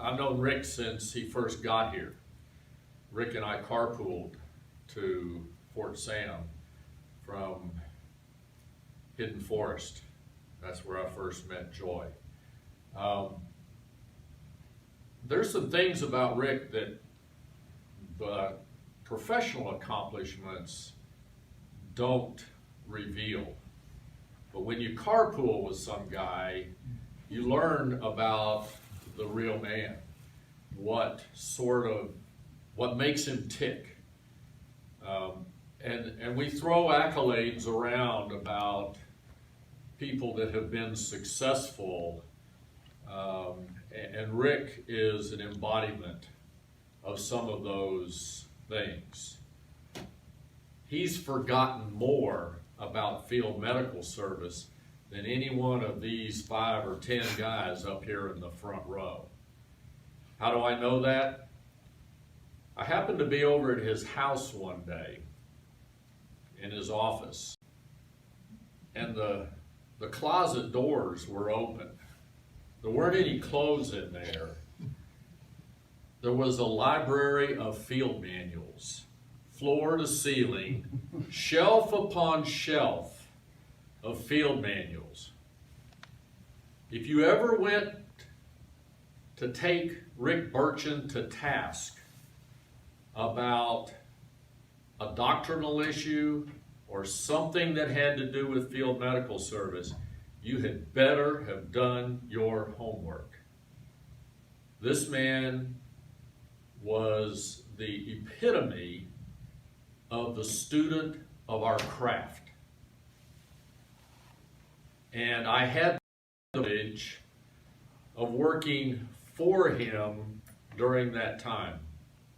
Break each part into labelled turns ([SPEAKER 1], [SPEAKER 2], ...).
[SPEAKER 1] I've known Rick since he first got here. Rick and I carpooled to Fort Sam from Hidden Forest. That's where I first met Joy. There's some things about Rick that the professional accomplishments don't reveal. But when you carpool with some guy, you learn about the real man, what makes him tick. And we throw accolades around about people that have been successful, and Rick is an embodiment of some of those things. He's forgotten more about field medical service than any one of these 5 or 10 guys up here in the front row. How do I know that? I happened to be over at his house one day in his office, and the closet doors were open. There weren't any clothes in there. There was a library of field manuals, floor to ceiling, shelf upon shelf of field manuals. If you ever went to take Rick Burchin to task about a doctrinal issue or something that had to do with field medical service, you had better have done your homework. This man was the epitome of the student of our craft. And I had the privilege of working for him during that time,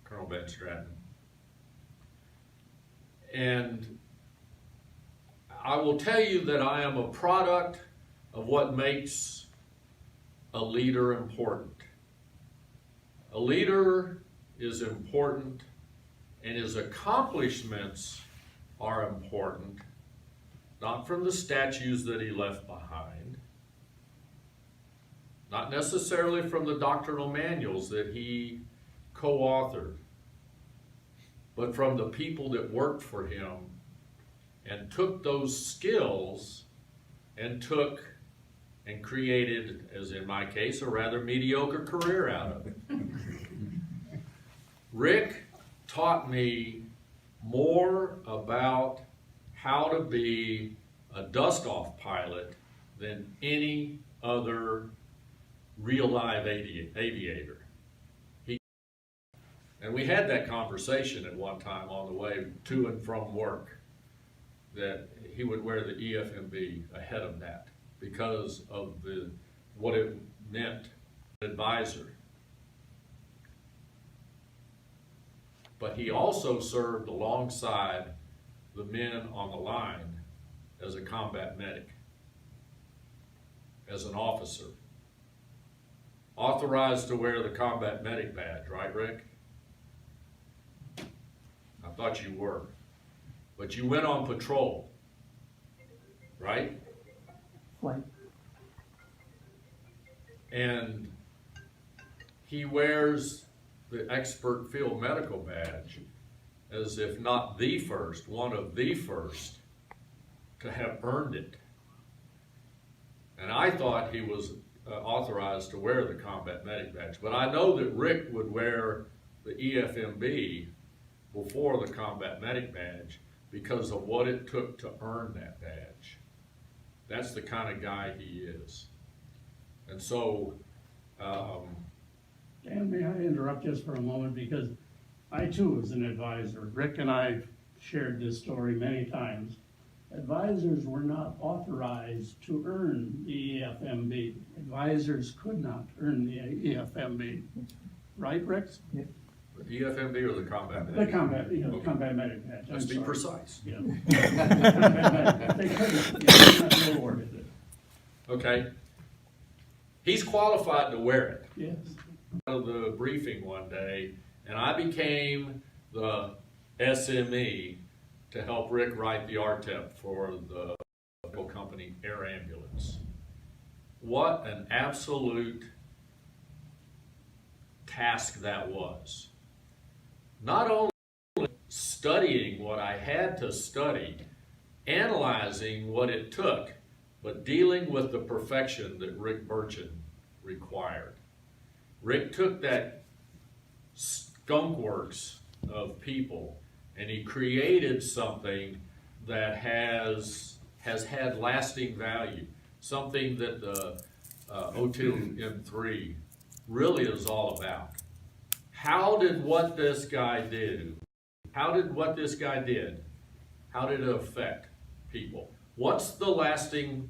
[SPEAKER 1] Colonel Ben Stratton. And I will tell you that I am a product of what makes a leader important. A leader is important, and his accomplishments are important, not from the statues that he left behind, not necessarily from the doctrinal manuals that he co-authored, but from the people that worked for him and took those skills and created, as in my case, a rather mediocre career out of it. Rick taught me more about how to be a dust-off pilot than any other real live aviator. And we had that conversation at one time on the way to and from work, that he would wear the EFMB ahead of that because of what it meant, advisor. But he also served alongside the men on the line as a combat medic, as an officer. Authorized to wear the combat medic badge, right, Rick? I thought you were. But you went on patrol, right?
[SPEAKER 2] Right.
[SPEAKER 1] And he wears the expert field medical badge as if not the first, one of the first to have earned it. And I thought he was authorized to wear the combat medic badge, but I know that Rick would wear the EFMB before the combat medic badge because of what it took to earn that badge. That's the kind of guy he is. And so,
[SPEAKER 2] Dan, may I interrupt just for a moment, because I too was an advisor. Rick and I shared this story many times. Advisors were not authorized to earn the EFMB. Advisors could not earn the EFMB. Right, Rick?
[SPEAKER 1] the EFMB or the combat
[SPEAKER 2] The
[SPEAKER 1] medic?
[SPEAKER 2] combat medic badge.
[SPEAKER 1] Let's be precise.
[SPEAKER 2] Yeah. Combat medic. They couldn't be awarded it.
[SPEAKER 1] Okay. He's qualified to wear it.
[SPEAKER 2] Yes.
[SPEAKER 1] Out of the briefing one day, and I became the SME to help Rick write the RTEP for the company air ambulance. What an absolute task that was. Not only studying what I had to study, analyzing what it took, but dealing with the perfection that Rick Burchin required. Rick took that skunk works of people and he created something that has had lasting value, something that the O2M3 really is all about. How did what this guy did how did it affect people? What's the lasting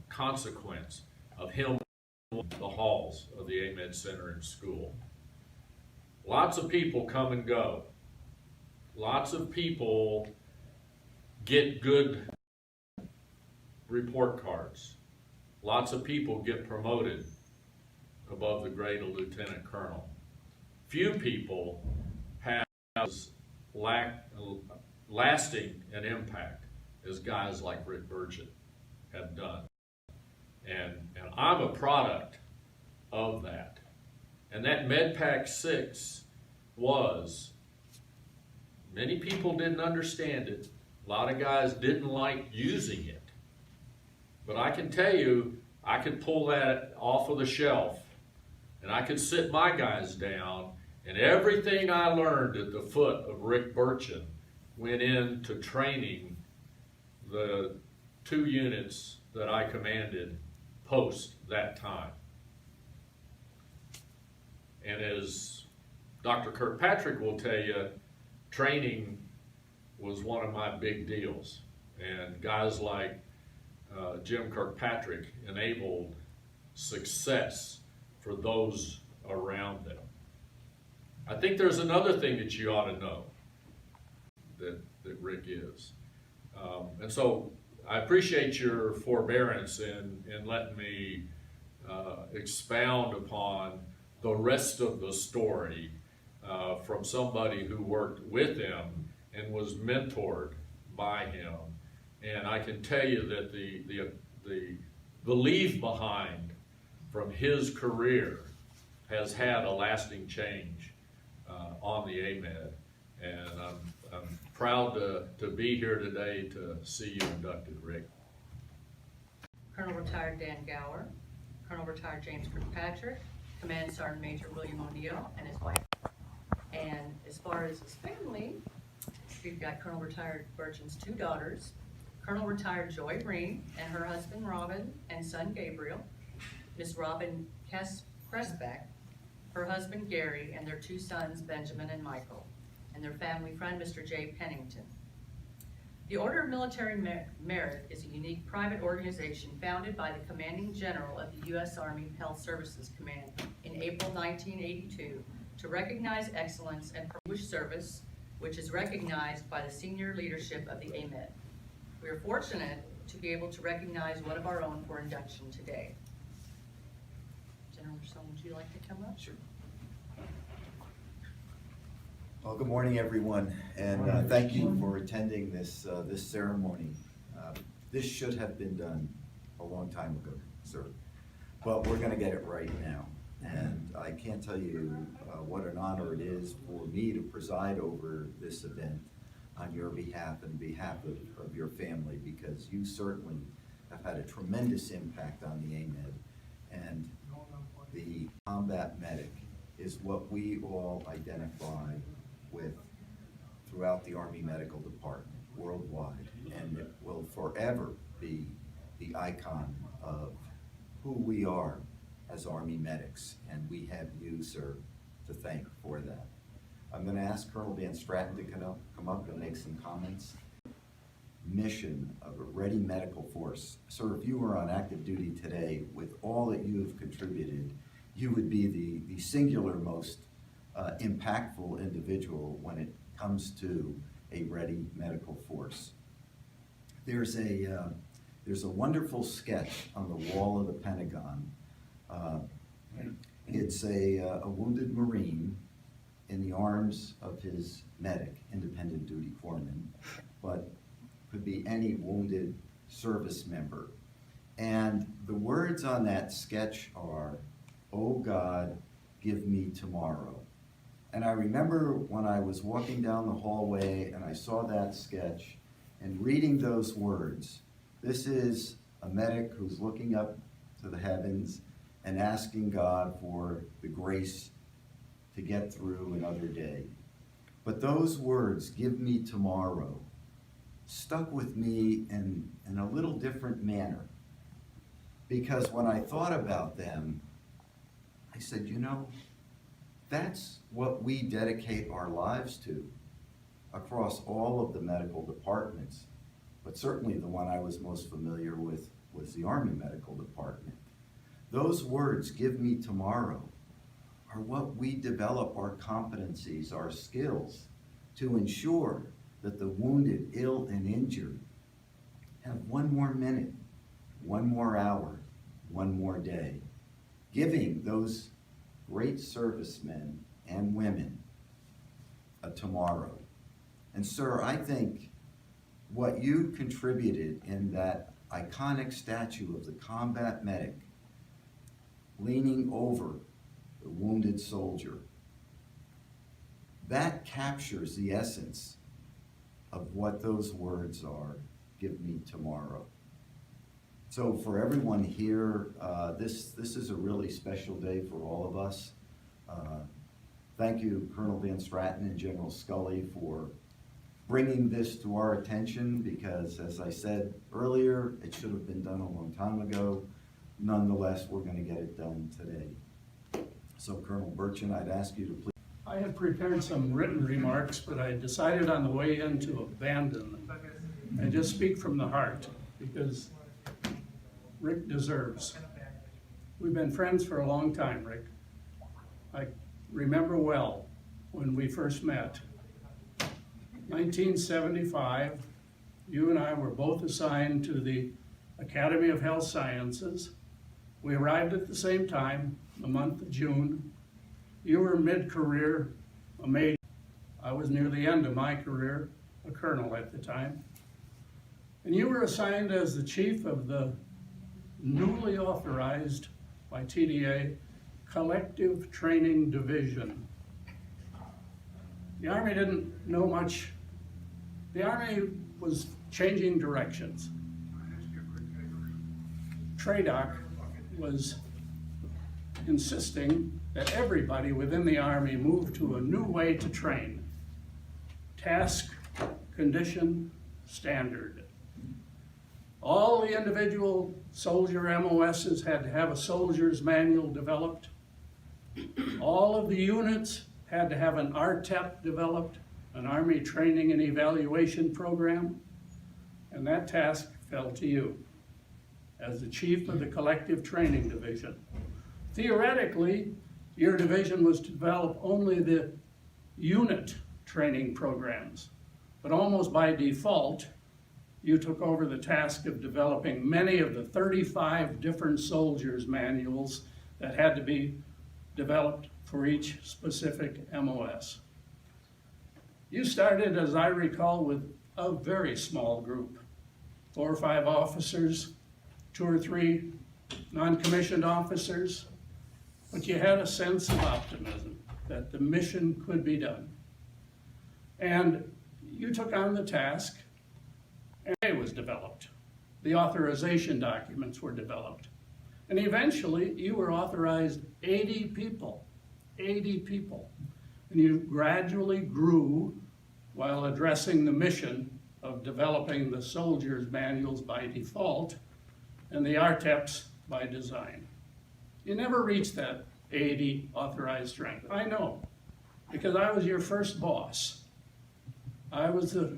[SPEAKER 1] consequence of him in the halls of the AMED Center and school? Lots of people come and go. Lots of people get good report cards. Lots of people get promoted above the grade of lieutenant colonel. Few people have lasting an impact as guys like Rick Burchin have done. And I'm a product of that. And that MedPAC 6 was, many people didn't understand it. A lot of guys didn't like using it. But I can tell you, I could pull that off of the shelf and I could sit my guys down, and everything I learned at the foot of Rick Burchin went into training the 2 units that I commanded post that time. And as Dr. Kirkpatrick will tell you, training was one of my big deals. And guys like Jim Kirkpatrick enabled success for those around them. I think there's another thing that you ought to know that Rick is. And so I appreciate your forbearance in letting me expound upon the rest of the story from somebody who worked with him and was mentored by him. And I can tell you that the leave behind from his career has had a lasting change on the AMED. And I'm proud to be here today to see you inducted, Rick.
[SPEAKER 3] Colonel Retired Dan Gower, Colonel Retired James Kirkpatrick, Command Sergeant Major William O'Neill and his wife. And as far as his family, we've got Colonel Retired Burchin's 2 daughters, Colonel Retired Joy Breen and her husband Robin and son Gabriel, Miss Robin Kresbeck, her husband Gary, and their 2 sons Benjamin and Michael, and their family friend Mr. J. Pennington. The Order of Military Merit is a unique private organization founded by the Commanding General of the U.S. Army Health Services Command in April 1982 to recognize excellence and distinguished service, which is recognized by the senior leadership of the AMED. We are fortunate to be able to recognize one of our own for induction today. General Russell, would you like to come up?
[SPEAKER 4] Sure. Well, good morning, everyone, and thank you for attending this ceremony. This should have been done a long time ago, sir, but we're going to get it right now. And I can't tell you what an honor it is for me to preside over this event on your behalf and behalf of your family, because you certainly have had a tremendous impact on the AMED. And the combat medic is what we all identify with throughout the Army Medical Department worldwide, and it will forever be the icon of who we are as Army medics, and we have you, sir, to thank for that. I'm going to ask Colonel Van Stratton to come up and make some comments. Mission of a ready medical force. Sir, if you were on active duty today, with all that you have contributed, you would be the singular most impactful individual when it comes to a ready medical force. There's a wonderful sketch on the wall of the Pentagon. It's a wounded Marine in the arms of his medic, independent duty corpsman, but could be any wounded service member. And the words on that sketch are, "Oh God, give me tomorrow." And I remember when I was walking down the hallway and I saw that sketch and reading those words. This is a medic who's looking up to the heavens and asking God for the grace to get through another day. But those words, "give me tomorrow," stuck with me in a little different manner. Because when I thought about them, I said, you know, that's what we dedicate our lives to across all of the medical departments. But certainly the one I was most familiar with was the Army Medical Department. Those words, "give me tomorrow," are what we develop our competencies, our skills, to ensure that the wounded, ill, and injured have one more minute, one more hour, one more day, giving those great servicemen and women a tomorrow. And sir, I think what you contributed in that iconic statue of the combat medic leaning over the wounded soldier, that captures the essence of what those words are, "give me tomorrow." So for everyone here, this is a really special day for all of us. Thank you, Colonel Van Straten and General Scully, for bringing this to our attention, because as I said earlier, it should have been done a long time ago. Nonetheless, we're going to get it done today. So Colonel Burchin, I'd ask you to please.
[SPEAKER 2] I had prepared some written remarks, but I decided on the way in to abandon them and just speak from the heart, because Rick deserves. We've been friends for a long time, Rick. I remember well when we first met. 1975, you and I were both assigned to the Academy of Health Sciences. We arrived at the same time, the month of June. You were mid-career, a major. I was near the end of my career, a colonel at the time. And you were assigned as the chief of the newly authorized by TDA Collective Training Division. The Army didn't know much. The Army was changing directions. TRADOC was insisting that everybody within the Army move to a new way to train. Task, condition, standard. All the individual soldier MOSs had to have a soldier's manual developed. All of the units had to have an RTEP developed, an Army Training and Evaluation Program, and that task fell to you as the chief of the Collective Training Division. Theoretically, your division was to develop only the unit training programs, but almost by default, you took over the task of developing many of the 35 different soldiers' manuals that had to be developed for each specific MOS. You started, as I recall, with a very small group, 4 or 5 officers, 2 or 3 non-commissioned officers, but you had a sense of optimism that the mission could be done. And you took on the task, and it was developed. The authorization documents were developed. And eventually, you were authorized 80 people. And you gradually grew while addressing the mission of developing the soldiers' manuals by default and the RTEPs by design. You never reached that 80 authorized strength. I know, because I was your first boss. I was the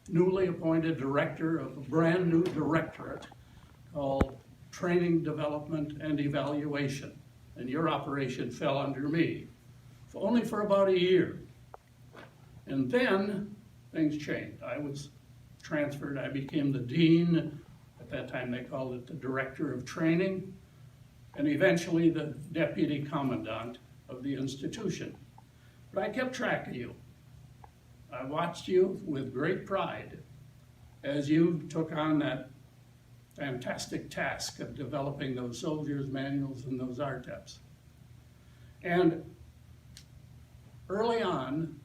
[SPEAKER 2] newly appointed director of a brand new directorate called Training, Development, and Evaluation. And your operation fell under me, only for about a year. And then things changed. I was transferred, I became the dean. At that time they called it the director of training, and eventually the deputy commandant of the institution. But I kept track of you. I watched you with great pride as you took on that fantastic task of developing those soldiers' manuals and those RTEPs. And early on,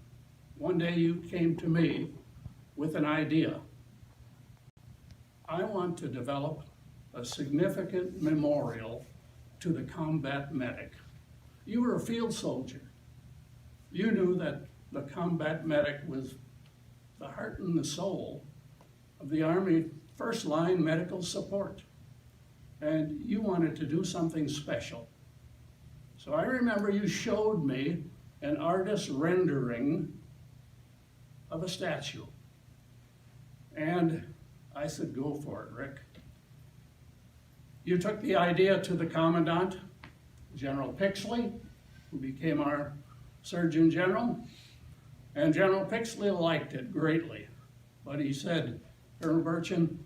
[SPEAKER 2] one day you came to me with an idea. I want to develop a significant memorial to the combat medic. You were a field soldier. You knew that the combat medic was the heart and the soul of the Army first line medical support. And you wanted to do something special. So I remember you showed me an artist's rendering of a statue. And I said, go for it, Rick. You took the idea to the Commandant, General Pixley, who became our Surgeon General, and General Pixley liked it greatly. But he said, Colonel Burchin,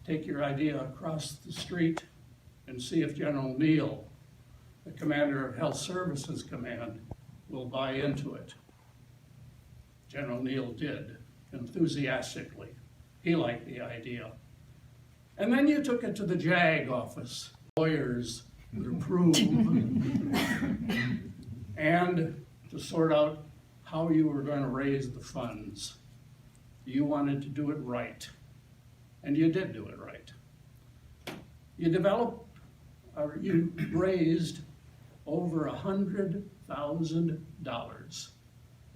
[SPEAKER 2] take your idea across the street and see if General Neal, the Commander of Health Services Command, will buy into it. General Neal did, enthusiastically. He liked the idea. And then you took it to the JAG office. Lawyers would approve. And to sort out how you were going to raise the funds. You wanted to do it right. And you did do it right. You you raised over $100,000.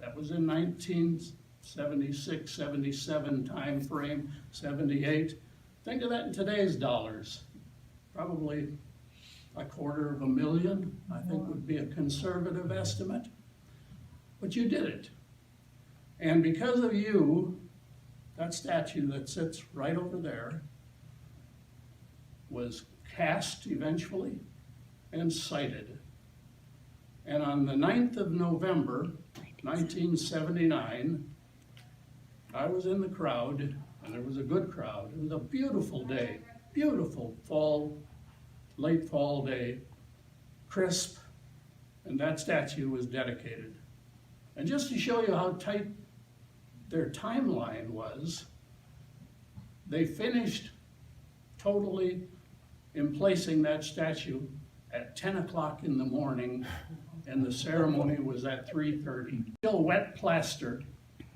[SPEAKER 2] That was in 1976, 77 time frame, 78. Think of that in today's dollars. Probably $250,000, I think would be a conservative estimate. But you did it. And because of you, that statue that sits right over there was cast eventually and sighted. And on the 9th of November, 1979, I was in the crowd, and it was a good crowd. It was a beautiful day, beautiful fall, late fall day, crisp, and that statue was dedicated. And just to show you how tight their timeline was, they finished totally emplacing that statue at 10 o'clock in the morning, and the ceremony was at 3:30. Still wet plaster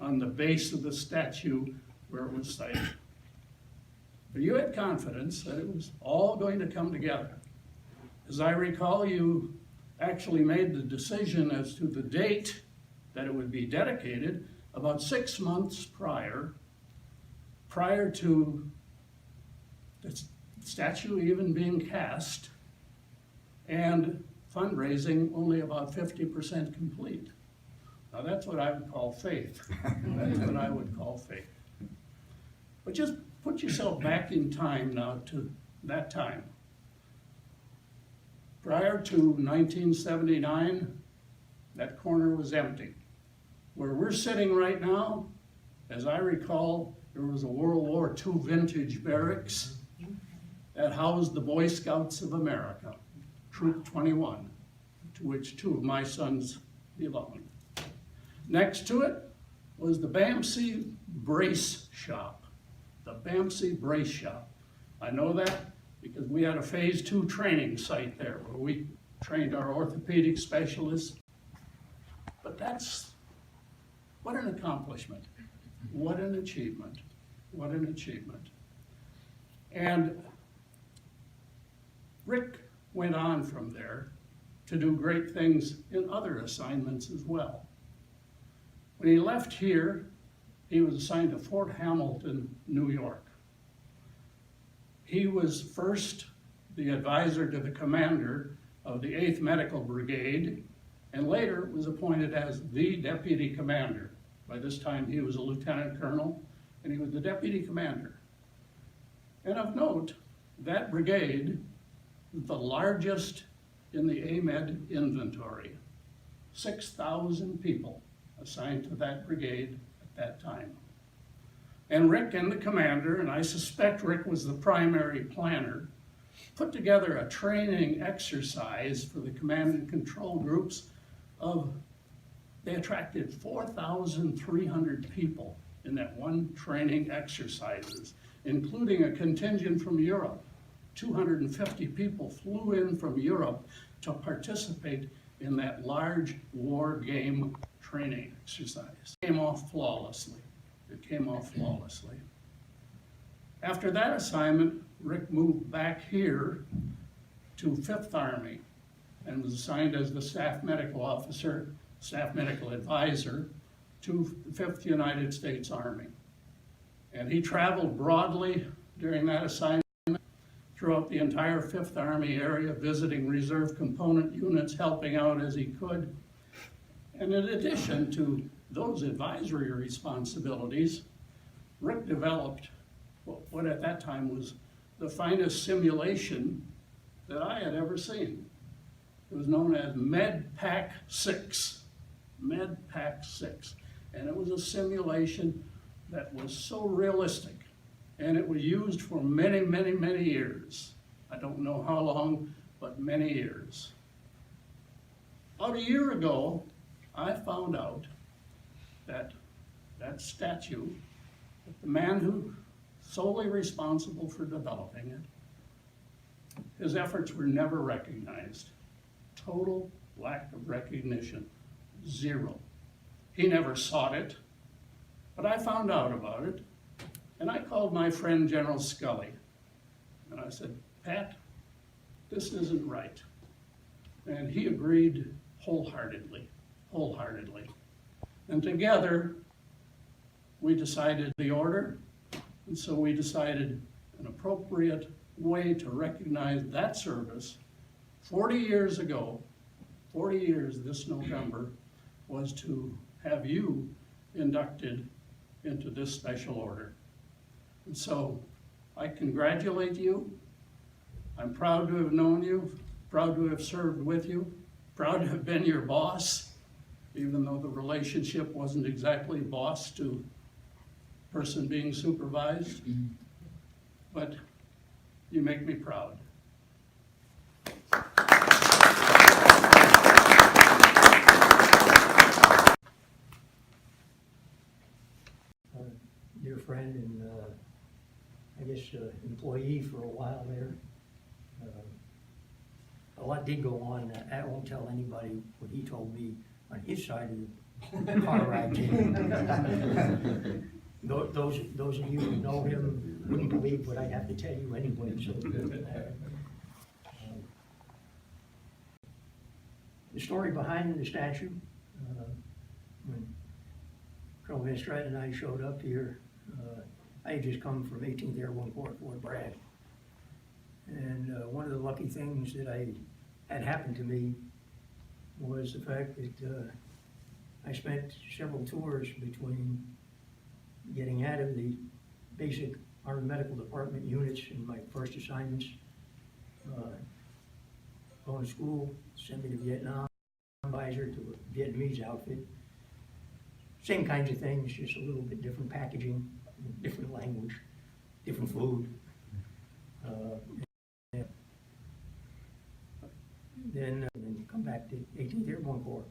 [SPEAKER 2] on the base of the statue where it was sited. But you had confidence that it was all going to come together. As I recall, you actually made the decision as to the date that it would be dedicated about 6 months prior to the statue even being cast, and fundraising only about 50% complete. Now that's what I would call faith. That's what I would call faith. But just put yourself back in time now to that time. Prior to 1979, that corner was empty. Where we're sitting right now, as I recall, there was a World War II vintage barracks that housed the Boy Scouts of America, Troop 21, to which 2 of my sons belonged. Next to it was the BAMC Brace Shop, the BAMC Brace Shop. I know that because we had a phase 2 training site there where we trained our orthopedic specialists. But what an accomplishment. What an achievement. What an achievement. And Rick went on from there to do great things in other assignments as well. When he left here, he was assigned to Fort Hamilton, New York. He was first the advisor to the commander of the 8th Medical Brigade, and later was appointed as the deputy commander. By this time, he was a lieutenant colonel, and he was the deputy commander. And of note, that brigade was the largest in the AMED inventory. 6,000 people assigned to that brigade at that time. And Rick and the commander, and I suspect Rick was the primary planner, put together a training exercise for the command and control groups they attracted 4,300 people in that one training exercises, including a contingent from Europe. 250 people flew in from Europe to participate in that large war game training exercise. It came off flawlessly. It came off flawlessly. After that assignment, Rick moved back here to 5th Army and was assigned as the staff medical officer, staff medical advisor to the 5th United States Army. And he traveled broadly during that assignment throughout the entire 5th Army area, visiting reserve component units, helping out as he could. And in addition to those advisory responsibilities, Rick developed what at that time was the finest simulation that I had ever seen. It was known as MedPac 6, MedPac 6. And it was a simulation that was so realistic. And it was used for many, many, many years. I don't know how long, but many years. About a year ago, I found out that that statue, that the man who solely responsible for developing it, his efforts were never recognized. Total lack of recognition, zero. He never sought it, but I found out about it, and I called my friend General Scully, and I said, Pat, this isn't right. And he agreed wholeheartedly. And together, we decided the order, and so we decided an appropriate way to recognize that service 40 years ago, 40 years this November, was to have you inducted into this special order. And so I congratulate you. I'm proud to have known you, proud to have served with you, proud to have been your boss, even though the relationship wasn't exactly boss to person being supervised. But you make me proud.
[SPEAKER 5] Dear friend and I guess employee for a while there. A lot did go on. I won't tell anybody what he told me on his side of the car ride. Those of you who know him wouldn't believe what I'd have to tell you anyway. So, the story behind the statue, when Colonel Van Strand and I showed up here, I had just come from 18th Airborne Corps, Fort Bragg. And one of the lucky things that had happened to me was the fact that I spent several tours between getting out of the basic Army Medical Department units in my first assignments, going to school, sent me to Vietnam, advisor to a Vietnamese outfit. Same kinds of things, just a little bit different packaging, different language, different food. Then come back to 18th Airborne Corps.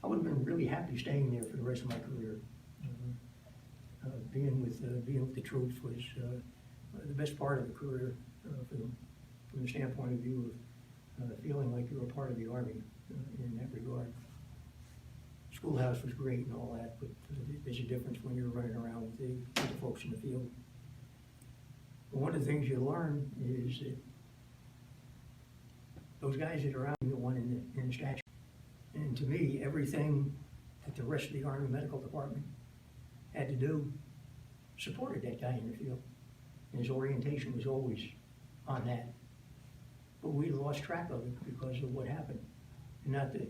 [SPEAKER 5] I would have been really happy staying there for the rest of my career. Being with the troops was the best part of the career from the standpoint of view of feeling like you were a part of the Army in that regard. Schoolhouse was great and all that, but there's a difference when you're running around with the folks in the field. But one of the things you learn is that those guys that are out, the one in the statue. And to me, everything that the rest of the Army Medical Department had to do supported that guy in the field. And his orientation was always on that. But we lost track of it because of what happened. And not to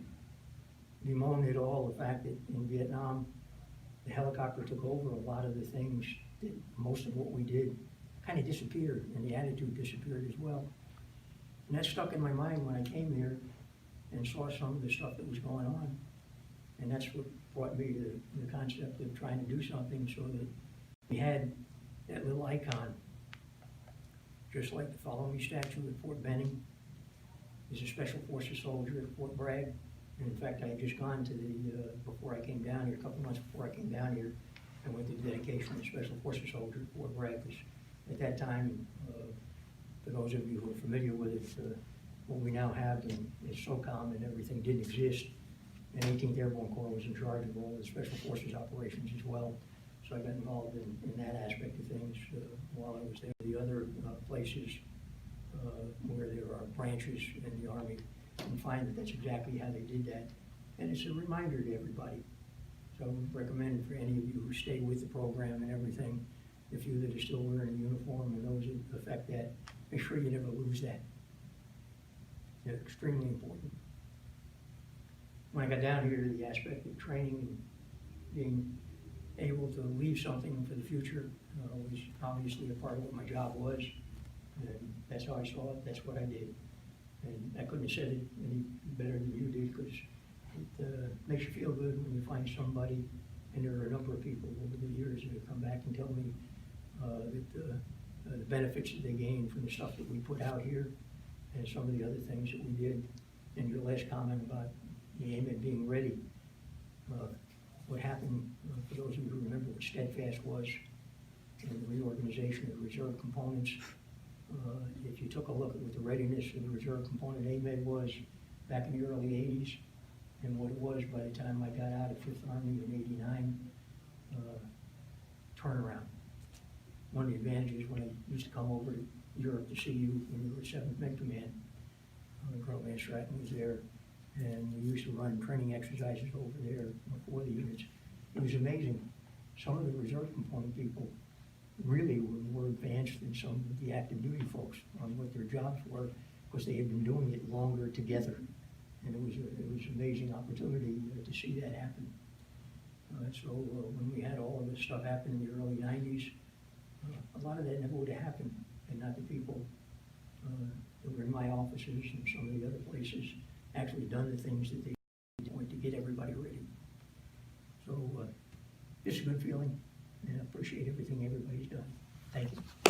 [SPEAKER 5] bemoan at all the fact that in Vietnam, the helicopter took over a lot of the things that most of what we did kind of disappeared, and the attitude disappeared as well. And that stuck in my mind when I came here and saw some of the stuff that was going on. And that's what brought me to the concept of trying to do something so that we had that little icon, just like the Follow Me statue at Fort Benning. There's a Special Forces soldier at Fort Bragg. And in fact, I had just gone to before I came down here, a couple months before I came down here, I went to the dedication of the Special Forces soldier at Fort Bragg, because at that time, For those of you who are familiar with it, what we now have is SOCOM and everything didn't exist. And 18th Airborne Corps was in charge of all the Special Forces operations as well. So I got involved in that aspect of things while I was there. The other places where there are branches in the Army, and find that that's exactly how they did that. And it's a reminder to everybody. So I would recommend for any of you who stay with the program and everything, the few that are still wearing a uniform and those that affect that, make sure you never lose that. It's extremely important. When I got down here to the aspect of training and being able to leave something for the future was obviously a part of what my job was. And that's how I saw it, that's what I did. And I couldn't have said it any better than you did, because it makes you feel good when you find somebody, and there are a number of people over the years that have come back and tell me that the benefits that they gained from the stuff that we put out here and some of the other things that we did. And your last comment about the AMED being ready, what happened, for those of you who remember what Steadfast was, and the reorganization of the reserve components, if you took a look at what the readiness of the reserve component AMED was back in the early 80s, and what it was by the time I got out of 5th Army in '89, turnaround. One of the advantages when I used to come over to Europe to see you when you were 7th Med Command, Colonel Van Stratton was there, and we used to run training exercises over there before the units. It was amazing. Some of the reserve component people really were more advanced than some of the active duty folks on what their jobs were, because they had been doing it longer together. And it was an amazing opportunity to see that happen. So when we had all of this stuff happen in the early 90s, a lot of that never would have happened, and not the people that were in my offices and some of the other places actually done the things that they wanted to get everybody ready. So it's a good feeling, and I appreciate everything everybody's done. Thank you.